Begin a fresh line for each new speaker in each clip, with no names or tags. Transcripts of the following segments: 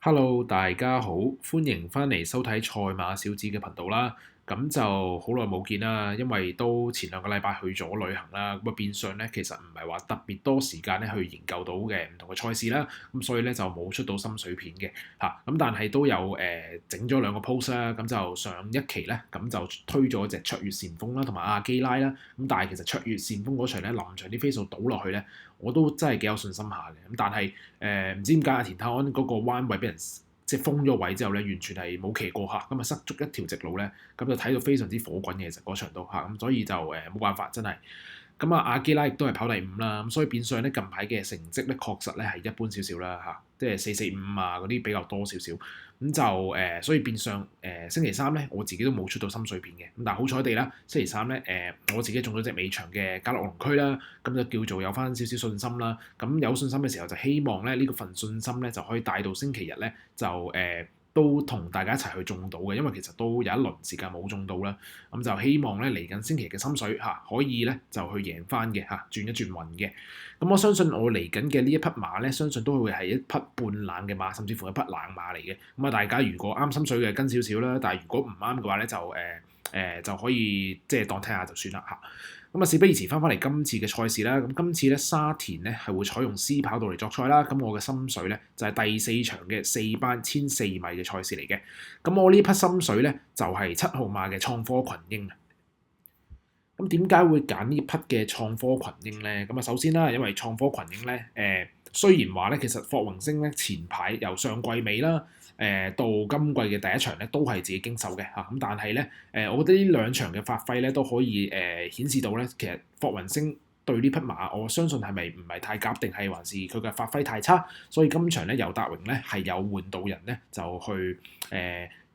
Hello，大家好，歡迎翻嚟收睇賽馬小子嘅頻道啦。咁就好耐冇見啦，因為都前兩個禮拜去咗旅行啦，咁啊變相咧其實唔係話特別多時間咧去研究到嘅唔同嘅賽事啦，咁所以咧就冇出到心水片嘅嚇。咁但係都有整咗兩個 post 啦，咁就上一期咧咁就推咗隻卓越旋風啦，同埋阿基拉啦。咁但係其實卓越旋風嗰場咧臨場啲飛數倒落去咧，我都真係幾有信心下嘅。咁但係唔知點解阿田泰安嗰個彎位俾人即係封咗位之後咧，完全係冇騎過嚇，咁啊塞足一條直路咧，咁就睇到非常之火滾嘅，其實嗰場都嚇，咁所以就冇辦法真係。咁啊，阿基拉亦都係跑第五啦，咁所以變相咧近排嘅成績咧確實咧係一般少少啦嚇，即係445啊嗰啲比較多少少，咁就所以變相星期三咧我自己都冇出到心水片嘅，咁但係好彩地啦，星期三咧我自己中咗隻尾場嘅加樂龍區啦，咁就叫做有翻少少信心啦，咁有信心嘅時候就希望咧呢個份信心咧就可以帶到星期日咧就都同大家一齊去中到嘅，因為其實都有一輪時間冇中到啦，咁就希望咧嚟緊星期日嘅心水嚇可以咧就去贏翻嘅嚇，轉一轉運嘅。咁我相信我嚟緊嘅呢一匹馬咧，相信都會係一匹半冷嘅馬，甚至乎一匹冷馬嚟嘅。咁啊，大家如果啱心水嘅跟少少啦，但係如果唔啱嘅話咧，就就可以即係當聽下就算啦嚇。咁啊，事不宜遲，翻嚟今次嘅賽事啦。咁今次咧沙田咧係會採用 C 跑道嚟作賽啦。咁我嘅心水咧就係第四場嘅4班1400米嘅賽事嚟嘅。咁我呢匹心水咧就係7號馬嘅創科群英。咁點解會揀呢匹嘅創科群英咧？咁啊，首先啦，因為創科群英咧，雖然話咧，其實霍榮升咧前排由上季尾啦，到今季嘅第一場咧都係自己經手嘅嚇，咁但係咧，我覺得呢兩場嘅發揮咧都可以顯示到咧，其實霍榮升對呢匹馬，我相信係咪唔係太夾，定係還是佢嘅發揮太差，所以今場咧尤達榮咧係有換到人咧就去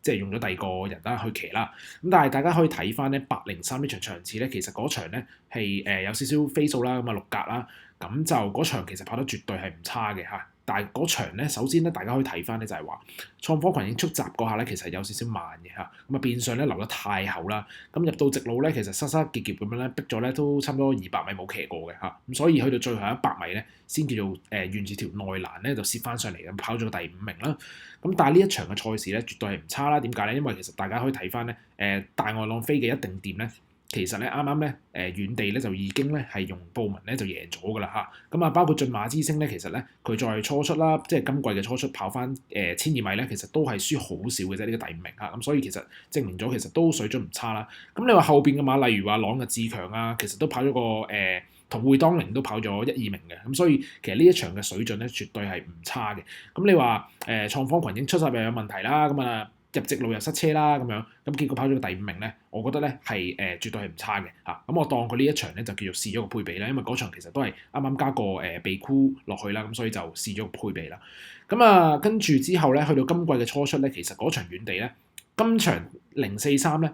即係用咗第二個人啦去騎啦，咁但係大家可以睇翻咧803呢場場次咧，其實嗰場咧係有少少飛數啦，咁啊6格啦，咁就嗰場其實跑得絕對係唔差嘅嚇。但係嗰場咧，首先咧大家可以睇翻咧就係話創科群英出閘嗰下咧，其實有少少慢嘅嚇，咁啊變相咧留得太後啦，咁入到直路咧，其實塞塞結結咁樣咧逼咗咧都差唔多200米冇騎過嘅嚇，咁所以去到最後100米咧先叫做沿住條內欄咧就攝翻上嚟咁跑咗第5名啦。咁但係呢一場嘅賽事咧，絕對係唔差啦。點解咧？因為其實大家可以睇翻咧，大外浪飛嘅一定點咧，其實咧啱啱咧遠地咧就已經咧係用布文咧就贏咗㗎啦嚇。咁啊，包括駿馬之星咧，其實咧佢在初出啦，即係今季嘅初出跑翻1200米咧，其實都係輸好少嘅啫，呢個第5名嚇。咁所以其實證明咗其實都水準唔差啦。咁你話後邊嘅馬，例如話朗日志強啊，其實都跑咗個同會當年都跑咗1、2名嘅，咁所以其實呢一場嘅水準咧，絕對係唔差嘅。咁你話創科群英出閘又有問題啦，咁啊入直路又塞車啦，咁樣咁結果跑咗第5名咧，我覺得咧係絕對係唔差嘅嚇。咁我當佢呢一場咧就叫做試咗個配比啦，因為嗰場其實都係啱啱加個鼻箍落去啦，咁所以就試咗個配比啦。咁啊跟住之後咧，去到今季嘅初出咧，其實嗰場遠地咧，今場043咧。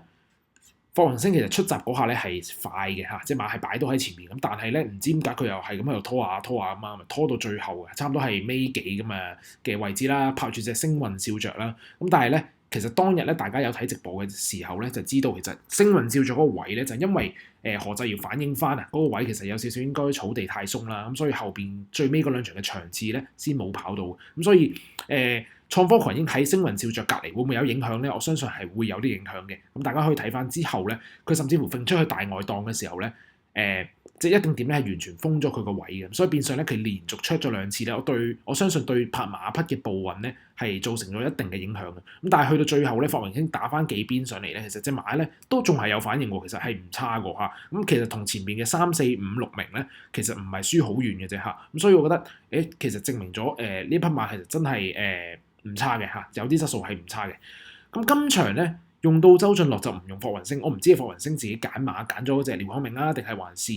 霍雲星其實出閘嗰下咧係快嘅嚇，即係馬係擺到喺前面咁，但係咧唔知點解佢又係咁喺度拖下拖下咁啊，拖到最後嘅，差唔多係尾幾咁啊嘅位置啦，拍住隻星運笑着啦。咁但係咧，其實當日咧大家有睇直播嘅時候咧，就知道其實星運笑着嗰個位咧就因為何濟堯反映翻啊，嗰個位其實有少少應該草地太鬆啦，咁所以後邊最尾嗰兩場嘅場次咧先冇跑到，咁所以創科群英喺星雲照着隔離會唔會有影響咧？我相信係會有啲影響嘅。咁大家可以睇翻之後咧，佢甚至乎揈出去大外檔嘅時候咧，即係一定點咧係完全封咗佢個位嘅。所以變相咧佢連續出咗2次咧，我相信對拍馬匹嘅步運咧係造成咗一定嘅影響嘅。咁但係去到最後咧，霍榮興打翻幾邊上嚟咧，其實隻馬咧都仲係有反應喎，其實係唔差嘅嚇。咁其實同前面嘅3、4、5、6名咧，其實唔係輸好遠嘅啫嚇。咁所以我覺得其實證明咗呢匹馬其實真係唔差嘅嚇，有啲質素係唔差嘅。咁今場咧用到周俊樂就唔用霍雲星，我唔知係霍雲星自己揀馬揀咗嗰隻廖康明啦，定係還是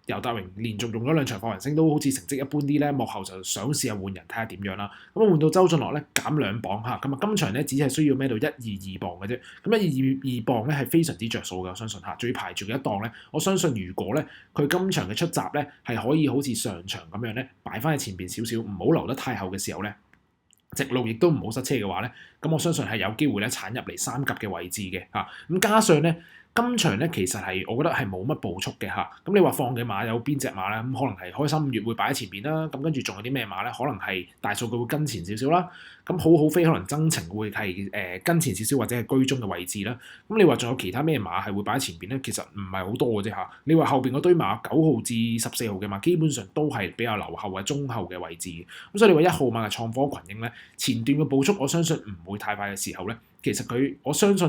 尤達榮連續用咗2場霍雲星都好似成績一般啲咧，幕後就想試下換人睇下點樣啦。咁換到周俊樂咧減2磅嚇，咁啊今場咧只係需要孭到122磅嘅啫。咁122磅咧係非常之着數嘅，我相信嚇。仲要排住嘅一檔咧，我相信如果咧佢今場嘅出閘咧係可以好似上場咁樣咧擺翻喺前邊少少，唔好留得太後嘅時候咧。直路亦都唔好塞車嘅話咧，咁我相信係有機會咧鏟入嚟3甲嘅位置嘅嚇。咁加上咧今場咧其實係我覺得係冇乜步速嘅嚇。咁你話放嘅馬有邊隻馬咧？咁可能係開心5月會擺喺前邊啦。咁跟住仲有啲咩馬咧？可能係大數據會跟前少少啦。咁好好飛可能增程會係跟前少少或者係居中嘅位置啦。咁你話仲有其他咩馬係會擺喺前邊咧？其實唔係好多嘅啫嚇。你話後邊嗰堆馬9號至14號嘅馬，基本上都係比較留後或者中後嘅位置嘅。咁所以你話1號馬嘅創科群英咧，前段嘅步速我相信唔會太快嘅時候咧，其實我相信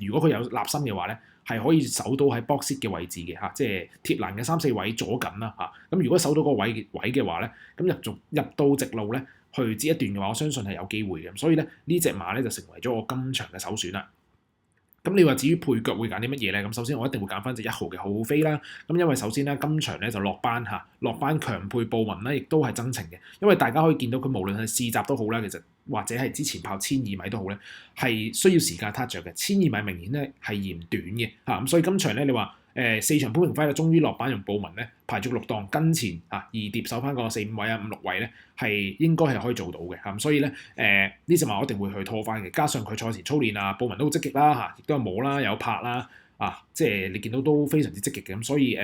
如果佢有立心嘅話咧，係可以守到喺 box seat 嘅位置嘅嚇，即係貼欄嘅3、4位左緊啦嚇。咁如果守到個位嘅話咧，咁入到直路咧去接一段嘅話，我相信係有機會嘅。所以咧呢隻馬咧就成為咗我今場嘅首選啦。咁你話至於配腳會揀啲乜嘢咧？咁首先我一定會揀翻隻1號嘅好好飛啦。咁因為首先咧今場咧就落班強配布文咧，亦都係增程嘅。因為大家可以見到佢無論係試閘都好啦，其實或者係之前跑1200米都好咧，係需要時間撻着嘅。1200米明顯咧係嫌短嘅嚇。咁所以今場咧你話4場鋪平輝啦，終於落班用布文咧排足6檔跟前2疊守翻個4、5位啊、5、6位咧係應該係可以做到嘅嚇。咁所以咧呢隻馬我一定會去拖翻嘅。加上佢賽前操練啊，布文都好積極啦嚇，亦都有摸啦，有拍啦即係你見到都非常之積極嘅。咁所以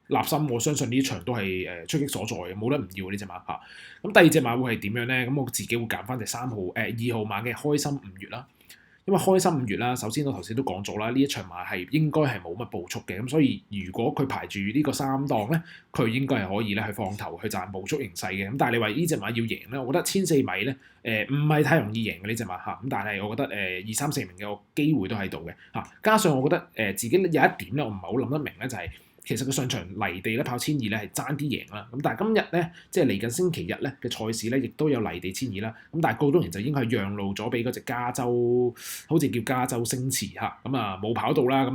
立心我相信呢場都係出擊所在嘅，冇得唔要呢隻馬嚇。咁第二隻馬會係點樣咧？咁我自己會揀翻隻2號馬嘅開心5月啦。因為開心5月啦，首先我頭先都講咗啦，呢一場馬係應該係冇乜步速嘅，咁所以如果佢排住呢個3檔咧，佢應該係可以咧去放頭去賺步速形勢嘅。咁但係你話呢隻馬要贏咧，我覺得1400米咧唔係太容易贏嘅呢隻馬嚇。咁但係我覺得2、3、4名嘅個機會都喺度嘅嚇。加上我覺得自己有一點咧，我唔係好諗得明咧，就係其實佢上場泥地咧跑1200咧係爭啲贏啦。咁但係今日咧即係嚟緊星期日咧嘅賽事咧，亦都有泥地1200啦。咁但係告東然就應該係讓路咗俾嗰隻加州，好似叫加州星馳嚇。咁冇跑到啦。咁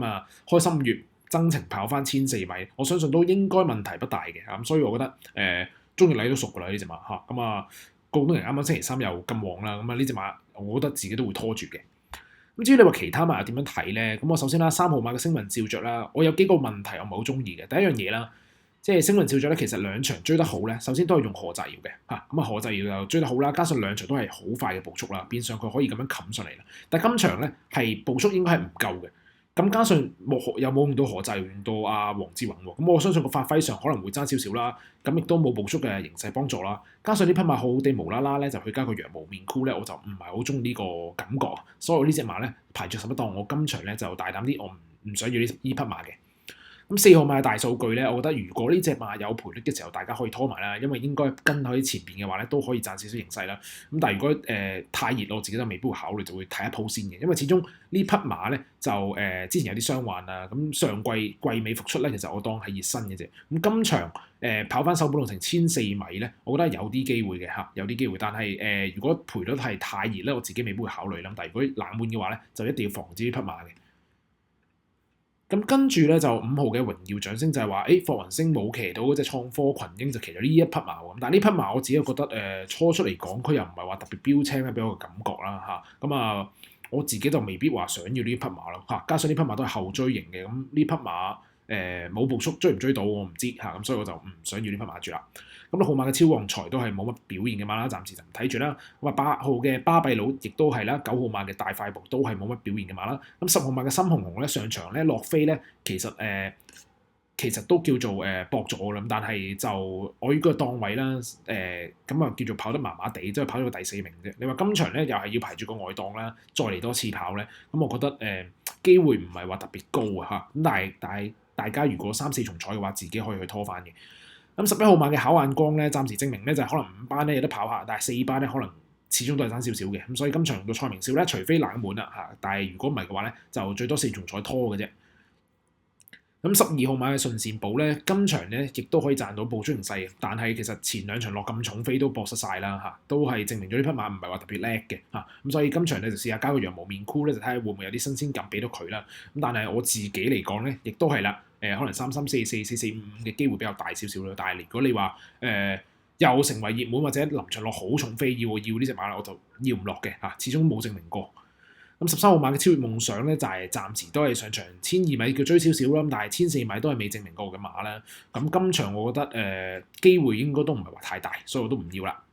開心5月增程跑翻1400米，我相信都應該問題不大嘅。咁所以我覺得中意禮都熟㗎啦呢隻馬嚇。告東然啱啱星期3又咁旺啦。呢隻馬我覺得自己都會拖住嘅。咁至於你話其他馬又點樣睇咧？咁我首先啦，3號馬嘅星雲照着啦，我有幾個問題我唔係好中意嘅。第一樣嘢啦，即係星雲照着咧，其實2場追得好咧，首先都係用何澤堯嘅嚇。何澤堯又追得好啦，加上2場都係好快嘅步速啦，變相佢可以咁樣冚上嚟啦。但係今場咧係步速應該係唔夠嘅。咁加上又冇用到何澤堯，用到黃志宏喎，咁我相信個發揮上可能會爭少少啦。咁亦都冇步速嘅形勢幫助啦。加上呢匹馬好好地無啦啦咧就去加個羊毛面箍咧，我就唔係好中意呢個感覺。所以呢隻馬咧排住11檔，我今場咧就大膽啲，我唔想要呢匹馬嘅。咁4號馬嘅大數據咧，我覺得如果呢隻馬有賠率嘅時候，大家可以拖埋啦，因為應該跟喺前邊嘅話咧，都可以賺少少形勢啦。咁但係如果太熱，我自己都未必會考慮，就會睇一鋪先嘅。因為始終呢匹馬咧就之前有啲傷患啊，咁上季尾復出咧，其實我當係熱身嘅啫。咁今場跑翻首本路程1400米咧，我覺得有啲機會嘅嚇，有啲機會。但係如果賠率係太熱咧，我自己未必會考慮啦。但係如果冷門嘅話咧，就一定要防止呢匹馬嘅。咁跟住咧就5號嘅榮耀掌聲就係話，霍雲星冇騎到嗰隻創科群英，就騎咗呢一匹馬喎。但係呢匹馬我自己覺得初出嚟講，佢又唔係話特別標青咧，俾我嘅感覺啦嚇。我自己就未必話想要呢匹馬咯嚇。加上呢匹馬都係後追型嘅，咁呢匹馬冇步速，追唔追到我唔知嚇。咁所以我就唔想要呢匹馬住啦。咁6號馬嘅超旺財都係冇乜表現嘅馬啦，暫時就唔睇住啦。8號嘅巴閉佬亦都係啦，9號馬嘅大快步都係冇乜表現嘅馬啦。咁10號馬嘅深紅紅咧上場咧落飛咧，其實都叫做搏咗啦，但係就我依個檔位啦，叫做跑得麻麻地，即係跑到第4名啫。你話今場咧又係要排住個外檔啦，再嚟多次跑咧，咁我覺得機會唔係話特別高啊嚇。咁但係大家如果3、4重彩嘅話，自己可以去拖翻嘅。咁11號馬嘅巧眼光咧，暫時證明咧就係可能5班咧有得跑下，但係4班咧可能始終都係爭少少嘅。咁所以今場到蔡明少咧，除非冷門啦嚇，但係如果唔係嘅話咧，就最多4重彩拖嘅啫。咁12號馬嘅順善寶咧，今場咧亦都可以賺到步速形勢，但係其實前2場落咁重飛都搏實晒啦嚇，都係證明咗呢匹馬唔係話特別叻嘅嚇。咁所以今場咧就試下加個羊毛面箍咧，就睇下會唔會有啲新鮮感俾到佢啦。咁但係我自己嚟講咧，亦都係啦，可能3、3、4、4、4、4、5嘅機會比較大少少咯。但係如果你話又成為熱門或者臨場落好重飛要呢隻馬啦，我就要唔落嘅嚇，始終冇證明過。咁13號馬嘅超越夢想咧，就係暫時都係上場1200米叫追少少啦，但係1400米都係未證明過嘅馬啦。咁今場我覺得機會應該都唔係話太大，所以我都唔要啦。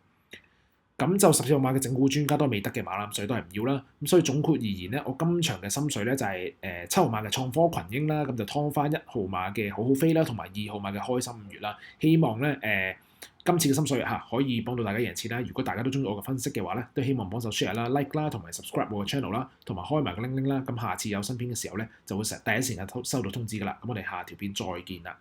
咁就14號馬嘅整蠱專家都係未得嘅馬啦，所以都係唔要啦。咁所以總括而言咧，我今場嘅心水咧就係7號馬嘅創科群英啦，咁就劏翻1號馬嘅好好飛啦，同埋2號馬嘅開心5月啦。希望咧今次嘅心水可以幫到大家贏錢啦。如果大家都中意我嘅分析嘅話咧，都希望幫手 share 啦、like 啦，同埋 subscribe 我嘅 channel 啦，同埋開埋個鈴鈴啦。咁下次有新片嘅時候咧，就會第一時間收到通知噶啦。咁我哋下條片再見啦。